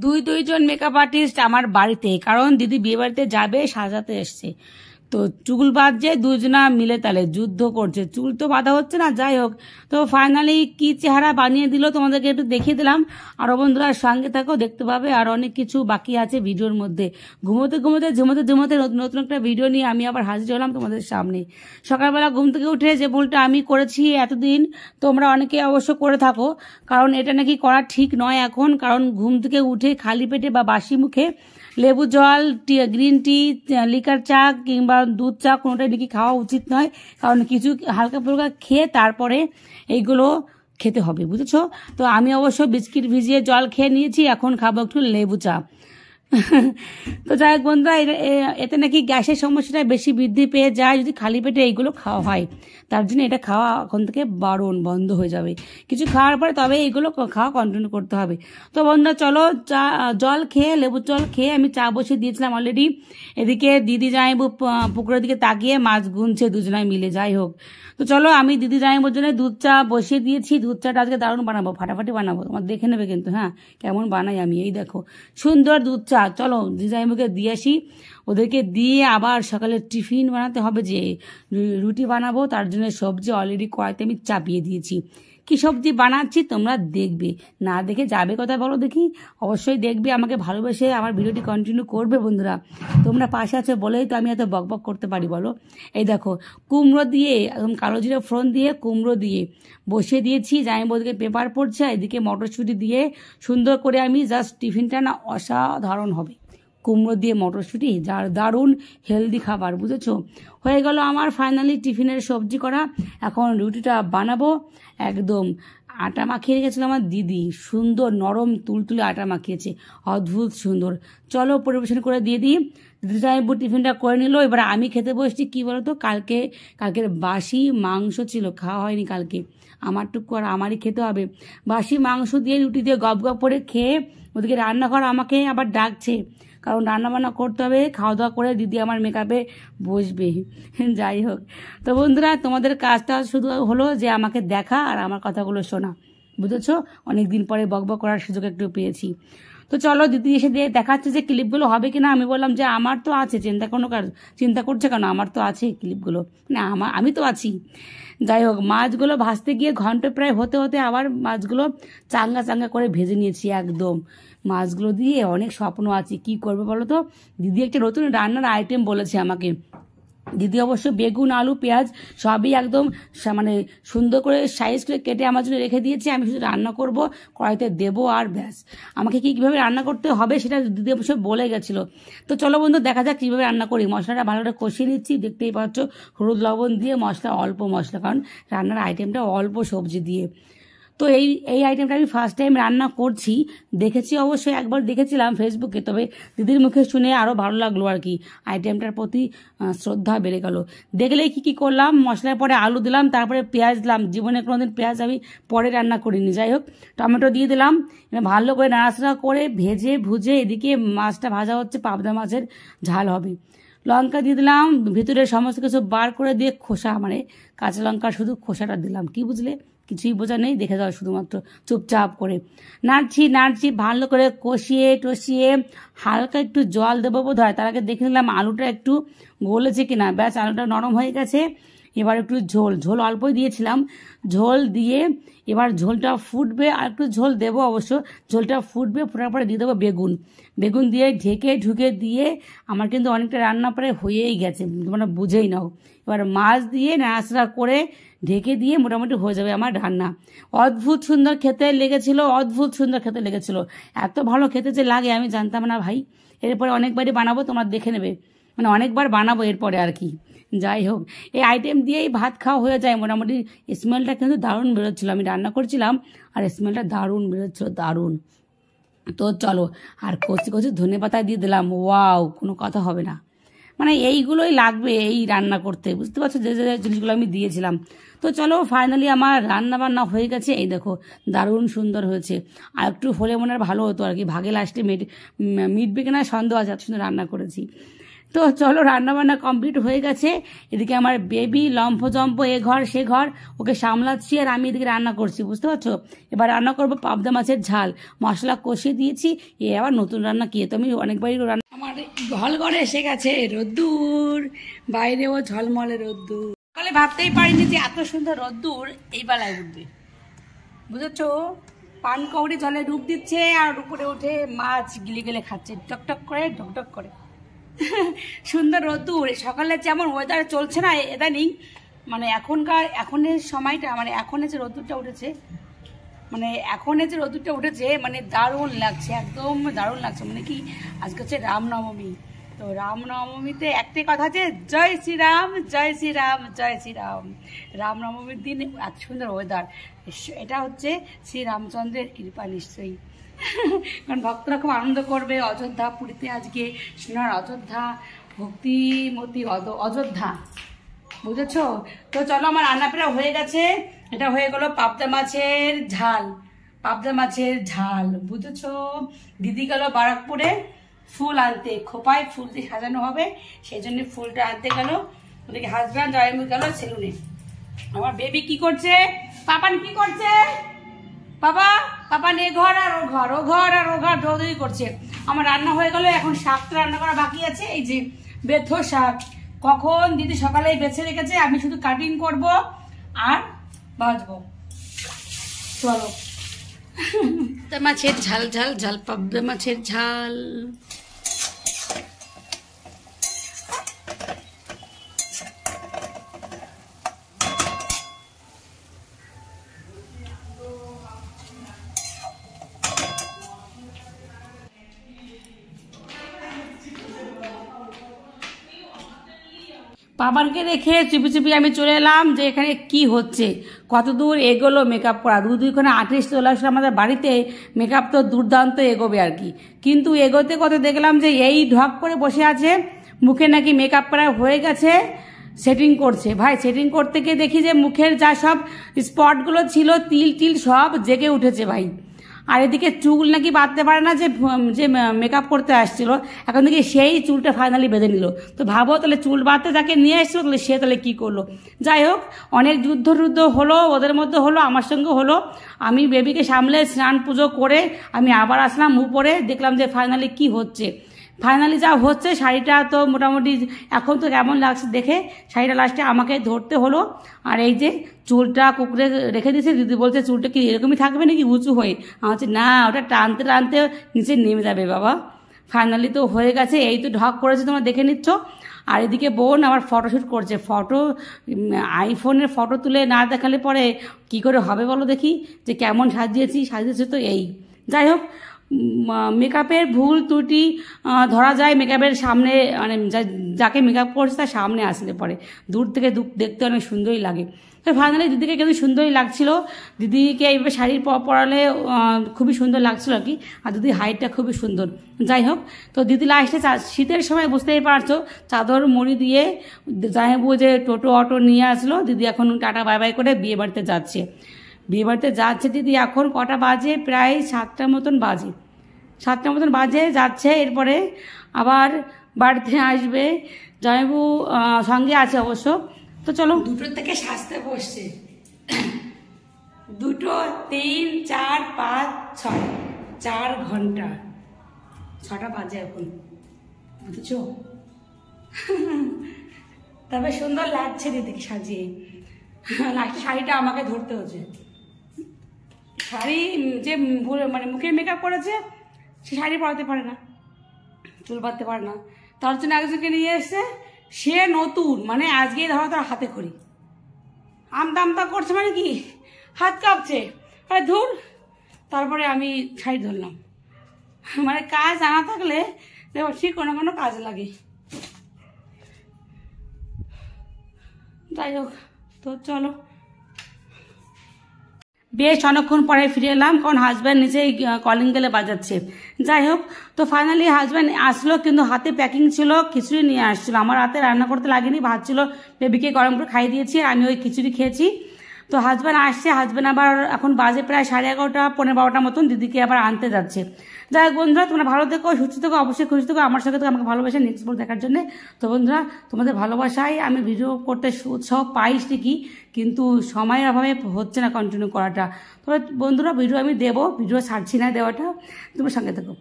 দুইজন makeup artist আমার বাড়িতে, কারণ দিদি বিয়ে বাড়িতে যাবে, সাজাতে এসছে। তো চুল বাঁধছে, দুজনা মিলে তালে যুদ্ধ করছে, চুল তো বাঁধা হচ্ছে না। যাই হোক, তো ফাইনালি কি চেহারা বানিয়ে দিল তোমাদেরকে একটু দেখিয়ে দিলাম। আরো বন্ধুরা সঙ্গে থাকো, দেখতে পাবে আর অনেক কিছু বাকি আছে ভিডিওর মধ্যে। ঝুমোতে নতুন একটা ভিডিও নিয়ে আমি আবার হাজির হলাম তোমাদের সামনে। সকালবেলা ঘুম থেকে উঠে যে ভুলটা আমি করেছি এতদিন, তোমরা অনেকে অবশ্য করে থাকো, কারণ এটা নাকি করা ঠিক নয় এখন। কারণ ঘুম থেকে উঠে খালি পেটে বা বাসি মুখে লেবু জল, গ্রিন টি, লিকার চা কিংবা দুধ চা কোনোটাই নাকি খাওয়া উচিত নয়। কারণ কিছু হালকা ফুলকা খেয়ে তারপরে এইগুলো খেতে হবে, বুঝেছো? তো আমি অবশ্য বিস্কিট ভিজিয়ে জল খেয়ে নিয়েছি, এখন খাবো একটু লেবু চা। তো যাই হোক বন্ধুরা, এতে নাকি গ্যাসের সমস্যাটা বেশি বৃদ্ধি পেয়ে যায় যদি খালি পেটে এইগুলো খাওয়া হয়। তার জন্য এটা খাওয়া এখন থেকে বারণ, বন্ধ হয়ে যাবে। কিছু খাওয়ার পরে তবে এইগুলো খাওয়া কন্টিনিউ করতে হবে। তো বন্ধুরা চলো, জল খেয়ে, লেবুর জল খেয়ে আমি চা বসিয়ে দিয়েছিলাম অলরেডি। এদিকে দিদি জামাইবু পুকুরের দিকে তাকিয়ে মাছ গুনছে দুজনায় মিলে। যাই হোক, তো চলো আমি দিদি জামাইবুর জন্য দুধ চা বসিয়ে দিয়েছি। দুধ চাটা আজকে দারুণ বানাবো, ফাটাফাটি বানাবো, তোমার দেখে নেবে কিন্তু। হ্যাঁ, কেমন বানাই আমি, এই দেখো সুন্দর দুধ চা। চলো দিদি জামাইবুকে দিয়ে আসি, ওদেরকে দিয়ে আবার সকালে টিফিন বানাতে হবে, যে রুটি বানাবো। তার জন্য সবজি অলরেডি কড়াইতে আমি চাপিয়ে দিয়েছি। কি সবজি বানাচ্ছি তোমরা দেখবে, না দেখে যাবে কথা বলো দেখি? অবশ্যই দেখবে, আমাকে ভালোবেসে আমার ভিডিওটি কন্টিনিউ করবে বন্ধুরা। তোমরা পাশে আছো বলেই তো আমি এত বকবক করতে পারি, বলো। এই দেখো কুমড়ো দিয়ে, একদম কালো জিরে ফোড়ন দিয়ে কুমড়ো দিয়ে বসিয়ে দিয়েছি। জামাইবাবুকে পেপার পড়ছে, এদিকে মটরশুঁটি দিয়ে সুন্দর করে আমি জাস্ট টিফিনটা না অসাধারণ হবে। কুমড়ো দিয়ে মটরশুঁটি, যার দারুণ হেলদি খাবার, বুঝেছো? হয়ে গেল আমার ফাইনালি টিফিনের সবজি করা। এখন রুটিটা বানাবো। একদম আটা মাখিয়ে রেখেছিল আমার দিদি, সুন্দর নরম তুলতুলে আটা মাখিয়েছে, অদ্ভুত সুন্দর। চলো পরিবেশন করে দিয়ে দিই। দিদি সাহেব টিফিনটা করে নিল, এবার আমি খেতে বসছি। কি বলতো, কালকের বাসি মাংস ছিল, খাওয়া হয়নি কালকে, আমার টুকু আর আমারই খেতে হবে। বাসি মাংস দিয়ে রুটি দিয়ে গপ গপ করে খেয়ে ওদিকে রান্নাঘর আমাকে আবার ডাকছে, কারণ রান্নাবান্না করতে হবে। খাওয়া দাওয়া করে দিদি আমার মেকআপে বসবে। যাই হোক, তো বন্ধুরা তোমাদের কাজটা শুধু হলো যে আমাকে দেখা আর আমার কথাগুলো শোনা, বুঝেছো? অনেকদিন পরে বকবক করার সুযোগ একটু পেয়েছি। তো চলো, দিদি এসে দিয়ে দেখাচ্ছে যে ক্লিপগুলো হবে কিনা। আমি বললাম যে আমার তো আছে, চিন্তা করছে কেন, আমার তো আছে ক্লিপগুলো, না আমি তো আছি। যাই হোক, মাছগুলো ভাজতে গিয়ে ঘন্টা প্রায় হতে হতে আবার মাছগুলো চাঙ্গা চাঙ্গা করে ভেজে নিয়েছি একদম। মাছগুলো দিয়ে অনেক স্বপ্ন আছে, কি করবে বলো তো? দিদি একটা নতুন রান্নার আইটেম বলেছে আমাকে। দিদি অবশ্য বেগুন, আলু, পেঁয়াজ সবই একদম মানে সুন্দর করে সাইজ করে কেটে আমার জন্য রেখে দিয়েছে। আমি শুধু রান্না করব, কড়াইতে দেবো আর ব্যাস। আমাকে কীভাবে রান্না করতে হবে সেটা দিদি অবশ্য বলে গেছিলো। তো চলো বন্ধু, দেখা যাক কীভাবে রান্না করি। মশলাটা ভালো করে কষিয়ে নিচ্ছি, দেখতেই পাচ্ছ, হলুদ লবণ দিয়ে মশলা, অল্প মশলা, কারণ রান্নার আইটেমটা অল্প সবজি দিয়ে। তো এই আইটেমটা আমি ফার্স্ট টাইম রান্না করছি, দেখেছি অবশ্যই, একবার দেখেছিলাম ফেসবুকে, তবে দিদির মুখে শুনে আরও ভালো লাগলো আর কি। আইটেমটার প্রতি শ্রদ্ধা বেড়ে গেল। দেখলেই কি করলাম, মশলার পরে আলু দিলাম, তারপরে পেঁয়াজ দিলাম। জীবনে কোনোদিন পেঁয়াজ আমি পরে রান্না করিনি। যাই হোক, টমেটো দিয়ে দিলাম, ভালো করে নাড়াচাড়া করে ভুজে এদিকে মাছটা ভাজা হচ্ছে, পাবদা মাছের ঝাল হবে। লঙ্কা দিয়ে দিলাম, ভিতরে সমস্ত কিছু বার করে দিয়ে খোসা, মানে কাঁচা লঙ্কার শুধু খোসাটা দিলাম। কি বুঝলে? কিছুই বোঝা নেই, দেখে যাও শুধুমাত্র চুপচাপ করে। নাড়ছি ভালো করে কষিয়ে টষিয়ে হালকা একটু জল দেবো বোধ হয়। তার আগে দেখে নিলাম আলুটা একটু গলেছে কিনা। ব্যাস, আলুটা নরম হয়ে গেছে। এবার একটু ঝোল অল্পই দিয়েছিলাম, ঝোল দিয়ে এবার ঝোলটা ফুটবে, আর একটু ঝোল দেবো অবশ্য। ঝোলটা ফোটার পরে দিয়ে দেবো বেগুন দিয়ে ঢুকে দিয়ে আমার কিন্তু অনেকটা রান্না প্রায় হয়েই গেছে, মানে বুঝেই নাও। এবার মাছ দিয়ে নাড়াচাড়া করে ঢেকে দিয়ে মোটামুটি হয়ে যাবে আমার রান্না। অদ্ভুত সুন্দর খেতে লেগেছিল। এত ভালো খেতে যে লাগে আমি জানতাম না ভাই। এরপরে অনেকবারই বানাবো, তোমরা দেখে নেবে, মানে অনেকবার বানাবো এরপরে আর কি। যাই হোক, এই আইটেম দিয়েই ভাত খাওয়া হয়ে যায় মোটামুটি। স্মেলটা কিন্তু দারুণ বেরোচ্ছিলো, আমি রান্না করছিলাম আর স্মেলটা দারুণ বেরোচ্ছিলো, দারুণ। তো চলো, আর কচি ধনেপাতা দিয়ে দিলাম। ওয়াও, কোনো কথা হবে না, মানে এইগুলোই লাগবে এই রান্না করতে, বুঝতে পারছো, যে জিনিসগুলো আমি দিয়েছিলাম। তো চলো, ফাইনালি আমার রান্না বান্না হয়ে গেছে। এই দেখো দারুণ সুন্দর হয়েছে। আর একটু হলে মনে হয় ভালো হতো আর কি, ভাগে লাস্টে মিটবে কিনা সন্দেহ আছে, এত সুন্দর রান্না করেছি। তো চলো, রান্নাবান্না কমপ্লিট হয়ে গেছে। এদিকে আমার বেবি লম্ফজম্প এ ঘর সে ঘর, ওকে সামলাচ্ছি, আর আমি এদিকে রান্না করছি, বুঝতে পারছো। এবার রান্না করবো পাবদা মাছের ঝাল, মশলা কষিয়ে দিয়েছি। এ আবার নতুন রান্না, কি তো আমি অনেকবারই রান্না। আমার ঘল ঘরে এসে গেছে রোদ্দুর, বাইরেও ঝলমলে রোদ্দুর। সকালে ভাবতেই পারিনি যে এত সুন্দর রোদ্দুর এই বেলায় উঠবে, বুঝেছো। পানকৌড়ি জলে ডুব দিচ্ছে আর উপরে উঠে মাছ গিলে গিলে খাচ্ছে, টকটক করে ঢকঢক করে। সুন্দর রোদ্দুর। সকালে যেমন ওয়েদার চলছে না ইদানিং, মানে এখনের সময়টা, মানে এখনের যে রোদ্দুরটা উঠেছে, মানে দারুণ লাগছে, একদম দারুণ লাগছে। মানে কি, আজকে হচ্ছে রামনবমী। তো রামনবমীতে একটাই কথা আছে, জয় শ্রীরাম জয় শ্রীরাম জয় শ্রীরাম। রামনবমীর দিন এত সুন্দর ওয়েদার, এটা হচ্ছে শ্রীরামচন্দ্রের কৃপা নিশ্চয়ই। কারণ ভক্তরা খুব আনন্দ করবে। অযোধ্যা পুরীতে আজকে সোনার অযোধ্যা, ভক্তিমতী অযোধ্যা, বুঝেছো। তো চলো, আমার রান্না প্রায় হয়ে গেছে। এটা হয়ে গেল পাবদা মাছের ঝাল, বুঝেছো। দিদি গেল বারাকপুরে ফুল আনতে, খোপায় ফুল দিয়ে সাজানো হবে, সেই জন্য ফুলটা আনতে গেল। ওদিকে হাজব্যান্ড জয়মু গেল সেলুনে। আমার বেবি কি করছে, পাপান কি করছে, পাপান এ ঘর আর ও ঘর দৌড়ি করছে। আমার রান্না হয়ে গেল, এখন শাকটা রান্না করা বাকি আছে। এই যে বেথো শাক, কখন দিদি সকালেই বেছে রেখেছে, আমি শুধু কাটিং করব আর ভাজবো। চলো, মাছের ঝাল পাবদা মাছের ঝাল। পাপানকে রেখে চুপি চুপি আমি চলে এলাম যে এখানে কি হচ্ছে, কত দূর এগোলো মেকআপ করা। দুইখানে আর্টিস্ট চলে আসলে আমাদের বাড়িতে, মেকআপ তো দুর্দান্ত এগোবে আর কি। কিন্তু এগোতে কত দেখলাম যে এই ঢক করে বসে আছে, মুখে নাকি মেকআপ করা হয়ে গেছে, সেটিং করছে। ভাই, সেটিং করতে গিয়ে দেখি যে মুখের যা সব স্পটগুলো ছিল, তিল সব জেগে উঠেছে ভাই। আর এদিকে চুল নাকি বাঁধতে পারে না, যে মেকআপ করতে আসছিল, এখন দেখি সেই চুলটা ফাইনালি বেঁধে নিল। তো ভাবো তাহলে, চুল বাঁধতে যাকে নিয়ে এসেছিল, তাহলে সে তাহলে কী করলো। যাই হোক, অনেক যুদ্ধ হলো, ওদের মধ্যে হলো, আমার সঙ্গে হলো। আমি বেবিকে সামলে স্নান পুজো করে আমি আবার আসলাম উপরে, দেখলাম যে ফাইনালি কি হচ্ছে। ফাইনালি যা হচ্ছে, শাড়িটা তো মোটামুটি এখন তো কেমন লাগছে দেখে, শাড়িটা লাস্টে আমাকে ধরতে হলো। আর এই যে চুলটা কুকুরে রেখে দিয়েছে, দিদি বলছে চুলটা কি এরকমই থাকবে নাকি উঁচু হয়ে। আমার হচ্ছে না, ওটা টানতে টানতে নিচে নেমে যাবে বাবা। ফাইনালি তো হয়ে গেছে, এই তো ঢক করেছে, তোমরা দেখে নিচ্ছ। আর এদিকে বোন আবার ফটোশ্যুট করছে, আইফোনের ফটো তুলে না দেখালে পরে কি করে হবে বলো দেখি, যে কেমন সাজিয়েছে তো এই। যাই হোক, মেকআপের ভুল ত্রুটি ধরা যায় মেকআপের সামনে, মানে যাকে মেকআপ করছে তার সামনে আসলে পরে, দূর থেকে দেখতে অনেক সুন্দরই লাগে। তো ফাইনালি দিদিকে কিন্তু সুন্দরই লাগছিল, দিদিকে এইভাবে শাড়ি পরালে খুবই সুন্দর লাগছিল আর কি। আর দিদির হাইটটা খুবই সুন্দর। যাই হোক, তো দিদি লাস্টে শীতের সময় বুঝতেই পারছো, চাদর মুড়ি দিয়ে জামাইবাবু যে টোটো অটো নিয়ে আসলো, দিদি এখন টাটা বাই বাই করে বিয়ে বাড়িতে যাচ্ছে দিদি। এখন কটা বাজে, প্রায় 7টার মতন বাজে, যাচ্ছে। এরপরে আবার বাড়িতে আসবে, জামাইবাবু সঙ্গে আছে অবশ্য। তো চলো, 2টোর থেকে সাজতে বসছে, 2, 3, 4, 5, 6, 4 ঘন্টা, 6টা বাজে এখন, বুঝেছো। তবে সুন্দর লাগছে দিদিকে সাজিয়ে। লাস্টে শাড়িটা আমাকে ধরতে হচ্ছে। শাড়ি যে মানে মুখের মেকআপ করেছে, সে শাড়ি পরাতে পারে না, চুল বাঁধতে পারে না, তার জন্য একজনকে নিয়ে এসছে, সে নতুন, মানে আজকেই ধরো তার হাতে খড়ি, আমতা করছে, মানে কি হাত কাঁপছে, আরে ধুর। তারপরে আমি শাড়ি ধরলাম। মানে কাজ জানা থাকলে দেখো ঠিক কোনো কাজ লাগে। যাই হোক, তো চলো, বেশ অনেকক্ষণ পরে ফিরে এলাম, কারণ হাজব্যান্ড নিচেই কলিং বেলে বাজাচ্ছে। যাই হোক, তো ফাইনালি হাজব্যান্ড আসলো, কিন্তু হাতে প্যাকিং ছিল, খিচুড়ি নিয়ে আসছিল। আমার হাতে রান্না করতে লাগেনি, ভাত ছিল, বেবিকে গরম করে খাইয়ে দিয়েছি, আমি ওই খিচুড়ি খেয়েছি। তো হাজব্যান্ড আসছে, হাজব্যান্ড আবার এখন বাজে প্রায় 11:30, 12:15 মতন, দিদিকে আবার আনতে যাচ্ছে। যাই হোক বন্ধুরা, তোমরা ভালো থেকো, সুস্থ থেকো, অবশ্যই খুশি থেকো, আমার সঙ্গে তো আমাকে ভালোবাসা নেক্সট ব্লগ দেখার জন্য। তো বন্ধুরা, তোমাদের ভালোবাসায় আমি ভিডিও করতে উৎসাহ পাই ঠিকই, কিন্তু সময়ের অভাবে হচ্ছে না কন্টিনিউ করাটা। তবে বন্ধুরা, ভিডিও আমি দেবো, ভিডিও ছাড়ছি না দেওয়াটা, তোমরা সঙ্গে থেকো।